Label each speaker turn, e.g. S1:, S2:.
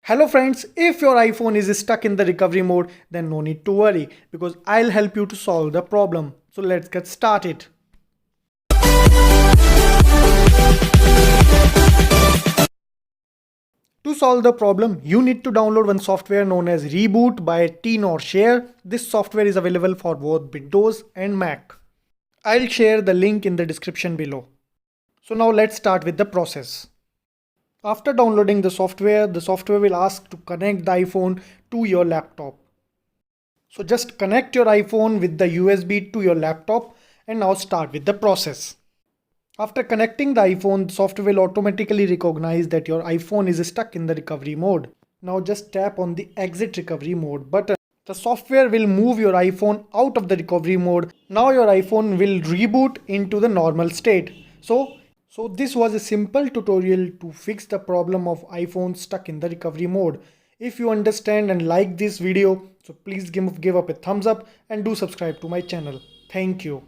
S1: Hello friends, if your iPhone is stuck in the recovery mode, then no need to worry because I'll help you to solve the problem. So let's get started. To solve the problem, you need to download one software known as Reiboot by Tenorshare. This software is available for both Windows and Mac. I'll share the link in the description below. So now let's start with the process. After downloading the software will ask to connect the iPhone to your laptop. So just connect your iPhone with the USB to your laptop and now start with the process. After connecting the iPhone, the software will automatically recognize that your iPhone is stuck in the recovery mode. Now just tap on the exit recovery mode button. The software will move your iPhone out of the recovery mode. Now your iPhone will reboot into the normal state. So this was a simple tutorial to fix the problem of iPhone stuck in the recovery mode. If you understand and like this video, so please give up a thumbs up and do subscribe to my channel. Thank you.